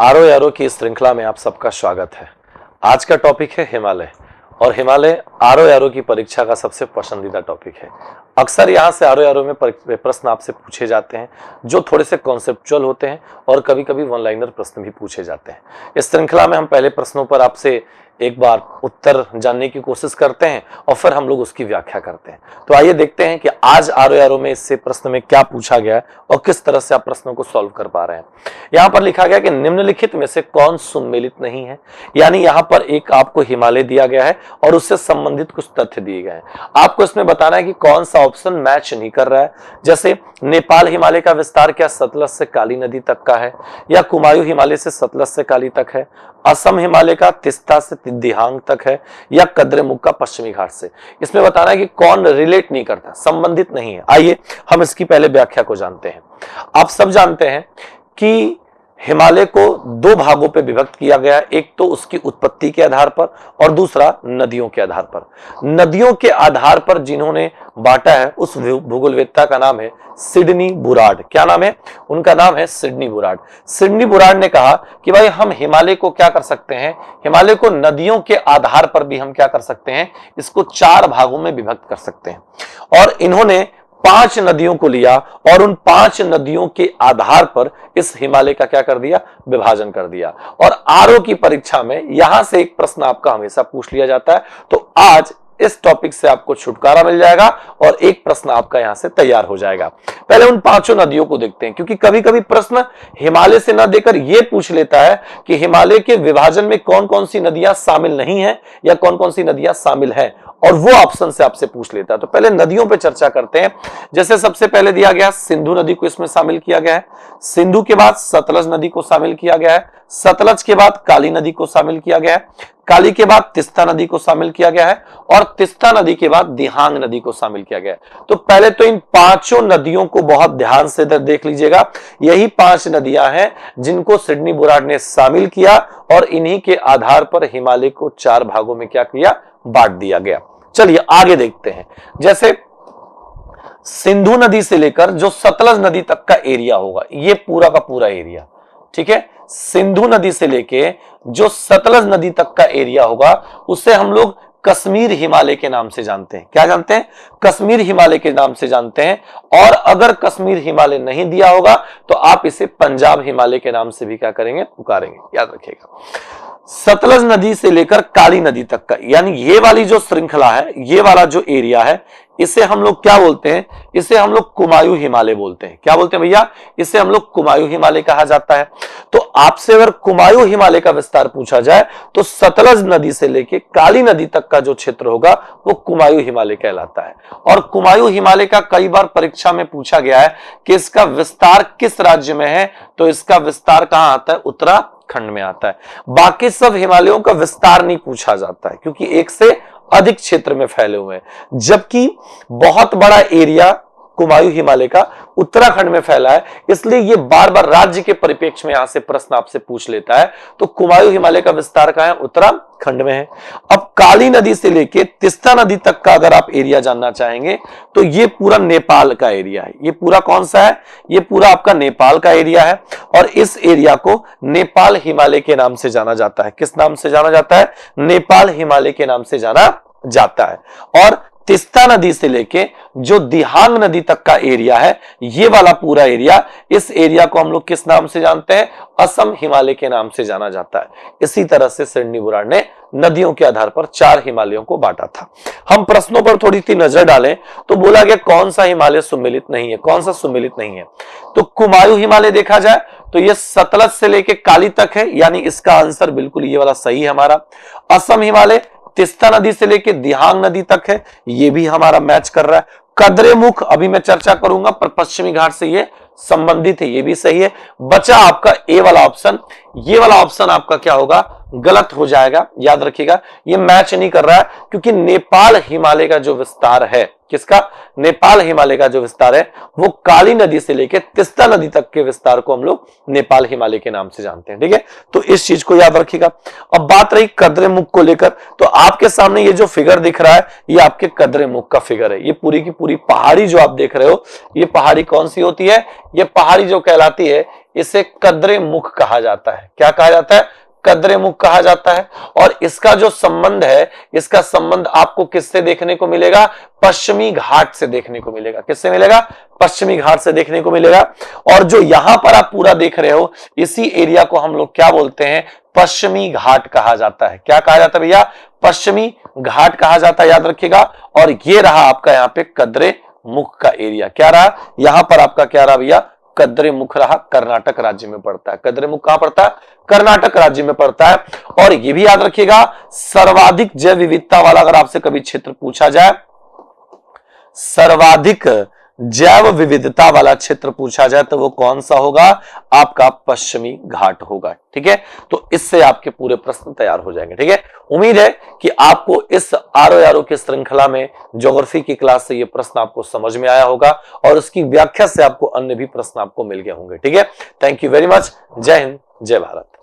आरो यारो की इस श्रृंखला में आप सबका स्वागत है। आज का टॉपिक है हिमालय, और हिमालय आरो यारो की परीक्षा का सबसे पसंदीदा टॉपिक है। अक्सर यहाँ से आरो यारो में प्रश्न आपसे पूछे जाते हैं जो थोड़े से कॉन्सेप्चुअल होते हैं, और कभी कभी वन लाइनर प्रश्न भी पूछे जाते हैं। इस श्रृंखला में हम पहले प्रश्नों पर आपसे एक बार उत्तर जानने की कोशिश करते हैं और फिर हम लोग उसकी व्याख्या करते हैं। तो आइए देखते हैं कि आज आरो यारो में इससे प्रश्न में क्या पूछा गया है और किस तरह से आप प्रश्नों को सॉल्व कर पा रहे हैं। यहाँ पर लिखा गया कि निम्नलिखित में से कौन सुमेलित नहीं है। यानी यहाँ पर एक आपको हिमालय दिया गया है और उससे संबंधित कुछ तथ्य दिए गए हैं। आपको इसमें बताना है कि कौन सा ऑप्शन मैच नहीं कर रहा है। जैसे नेपाल हिमालय का विस्तार क्या सतलज से काली नदी तक का है, या कुमायूं हिमालय से सतलज से काली तक है, असम हिमालय का तिस्ता से दिहांग तक है, या कद्रेमुख का पश्चिमी घाट से। इसमें बताना है कि कौन रिलेट नहीं करता, संबंधित नहीं है। आइए हम इसकी पहले व्याख्या को जानते हैं। आप सब जानते हैं कि हिमालय को दो भागों पे विभक्त किया गया है, एक तो उसकी उत्पत्ति के आधार पर और दूसरा नदियों के आधार पर। नदियों के आधार पर जिन्होंने बांटा है उस भूगोलवेत्ता का नाम है सिडनी बुराड। क्या नाम है उनका? नाम है सिडनी बुराड। सिडनी बुराड ने कहा कि भाई हम हिमालय को क्या कर सकते हैं, हिमालय को नदियों के आधार पर भी हम क्या कर सकते हैं, इसको चार भागों में विभक्त कर सकते हैं। और इन्होंने 5 नदियों को लिया और उन 5 नदियों के आधार पर इस हिमालय का क्या कर दिया, विभाजन कर दिया। और आरओ की परीक्षा में यहां से एक प्रश्न आपका हमेशा पूछ लिया जाता है। तो आज इस टॉपिक से आपको छुटकारा मिल जाएगा और एक प्रश्न आपका यहां से तैयार हो जाएगा। पहले उन 5 नदियों को देखते हैं, क्योंकि कभी कभी प्रश्न हिमालय से ना देकर यह पूछ लेता है कि हिमालय के विभाजन में कौन कौन सी नदियां शामिल नहीं है या कौन कौन सी नदियां शामिल है, और वो ऑप्शन से आपसे पूछ लेता है। तो पहले नदियों पे चर्चा करते हैं। जैसे सबसे पहले दिया गया सिंधु नदी को इसमें शामिल किया गया है, सिंधु के बाद सतलज नदी को शामिल किया गया है, सतलज के बाद काली नदी को शामिल किया गया है, काली के बाद तिस्ता नदी को शामिल किया गया है, और तिस्ता नदी के बाद दिहांग नदी को शामिल किया गया है। तो पहले तो इन 5 नदियों को बहुत ध्यान से देख लीजिएगा। यही 5 नदियां हैं जिनको सिडनी बुराड ने शामिल किया और इन्हीं के आधार पर हिमालय को 4 भागों में क्या किया, बांट दिया गया। चलिए आगे देखते हैं। जैसे सिंधु नदी से लेकर जो सतलज नदी तक का एरिया होगा, ये पूरा का पूरा एरिया, ठीक है, सिंधु नदी से लेके जो सतलज नदी तक का एरिया होगा उसे हम लोग कश्मीर हिमालय के नाम से जानते हैं। क्या जानते हैं? कश्मीर हिमालय के नाम से जानते हैं। और अगर कश्मीर हिमालय नहीं दिया होगा तो आप इसे पंजाब हिमालय के नाम से भी क्या करेंगे, पुकारेंगे। याद रखिएगा, सतलज नदी से लेकर काली नदी तक का, यानी ये वाली जो श्रृंखला है, ये वाला जो एरिया है, इसे हम लोग क्या बोलते हैं, इसे हम लोग कुमायूं हिमालय बोलते हैं। क्या बोलते हैं भैया? इसे हम लोग कुमायूं हिमालय कहा जाता है। तो आपसे अगर कुमायूं हिमालय का विस्तार पूछा जाए तो सतलज नदी से लेकर काली नदी तक का जो क्षेत्र होगा वो कुमायूं हिमालय कहलाता है। और कुमायूं हिमालय का कई बार परीक्षा में पूछा गया है कि इसका विस्तार किस राज्य में है, तो इसका विस्तार कहां आता है, उत्तराखंड में आता है। बाकी सब हिमालयों का विस्तार नहीं पूछा जाता है क्योंकि एक से अधिक क्षेत्र में फैले हुए हैं, जबकि बहुत बड़ा एरिया कुमायूं हिमालय का उत्तराखंड में फैला है। इसलिए ये बार बार राज्य के परिप्रेक्ष्य में यहां से प्रश्न आपसे पूछ लेता है। तो कुमायूं हिमालय का विस्तार कहां है, उत्तराखंड में है। अब काली नदी से लेके तिस्ता नदी तक का अगर आप एरिया जानना चाहेंगे तो ये पूरा नेपाल का एरिया है। ये पूरा कौन सा है, ये पूरा आपका नेपाल का एरिया है। और इस एरिया को नेपाल हिमालय के नाम से जाना जाता है। किस नाम से जाना जाता है? नेपाल हिमालय के नाम से जाना जाता है। और तिस्ता नदी से लेके जो दिहांग नदी तक का एरिया है, ये वाला पूरा एरिया, इस एरिया को हम लोग किस नाम से जानते हैं, असम हिमालय के नाम से जाना जाता है। इसी तरह से सिडनी बुराड ने नदियों के आधार पर 4 हिमालयों को बांटा था। हम प्रश्नों पर थोड़ी सी नजर डालें तो बोला गया कौन सा हिमालय सुमेलित नहीं है, कौन सा सुमेलित नहीं है। तो कुमायूं हिमालय देखा जाए तो ये सतलज से लेके काली तक है, यानी इसका आंसर बिल्कुल ये वाला सही है हमारा। असम हिमालय तिस्ता नदी से लेके दिहांग नदी तक है, ये भी हमारा मैच कर रहा है। कद्रेमुख अभी मैं चर्चा करूंगा, पर पश्चिमी घाट से ये संबंधित है, ये भी सही है। बचा आपका ए वाला ऑप्शन। ये वाला ऑप्शन आपका क्या होगा, गलत हो जाएगा, याद रखिएगा। ये मैच नहीं कर रहा है क्योंकि नेपाल हिमालय का जो विस्तार है, किसका? नेपाल हिमालय का जो विस्तार है वो काली नदी से लेकर तीस्ता नदी तक के विस्तार को हम लोग नेपाल हिमालय के नाम से जानते हैं, ठीक है। तो इस चीज को याद रखिएगा। अब बात रही कद्रेमुख को लेकर, तो आपके सामने ये जो फिगर दिख रहा है ये आपके कद्रेमुख का फिगर है। ये पूरी की पूरी पहाड़ी जो आप देख रहे हो, ये पहाड़ी कौन सी होती है? ये पहाड़ी जो कहलाती है इसे कद्रेमुख कहा जाता है। क्या कहा जाता है? कद्रेमुख कहा जाता है। और इसका जो संबंध है, इसका संबंध आपको किससे देखने को मिलेगा? पश्चिमी घाट से देखने को मिलेगा। किससे मिलेगा? पश्चिमी घाट से देखने को मिलेगा। और जो यहां पर आप पूरा देख रहे हो, इसी एरिया को हम लोग क्या बोलते हैं? पश्चिमी घाट कहा जाता है। क्या कहा जाता है भैया? पश्चिमी घाट कहा जाता है, याद रखिएगा। और ये रहा आपका यहाँ पे कद्रेमुख का एरिया। क्या रहा? यहां पर आपका क्या रहा भैया? कद्रेमुख रहा, कर्नाटक राज्य में पड़ता है। कद्रेमुख कहां पड़ता है? कर्नाटक राज्य में पड़ता है। और ये भी याद रखिएगा, सर्वाधिक जैव विविधता वाला अगर आपसे कभी क्षेत्र पूछा जाए, सर्वाधिक जैव विविधता वाला क्षेत्र पूछा जाए तो वो कौन सा होगा? आपका पश्चिमी घाट होगा, ठीक है। तो इससे आपके पूरे प्रश्न तैयार हो जाएंगे, ठीक है। उम्मीद है कि आपको इस आरओ की श्रृंखला में ज्योग्राफी की क्लास से ये प्रश्न आपको समझ में आया होगा और उसकी व्याख्या से आपको अन्य भी प्रश्न आपको मिल गए होंगे, ठीक है। Thank you very much. जय हिंद, जय भारत।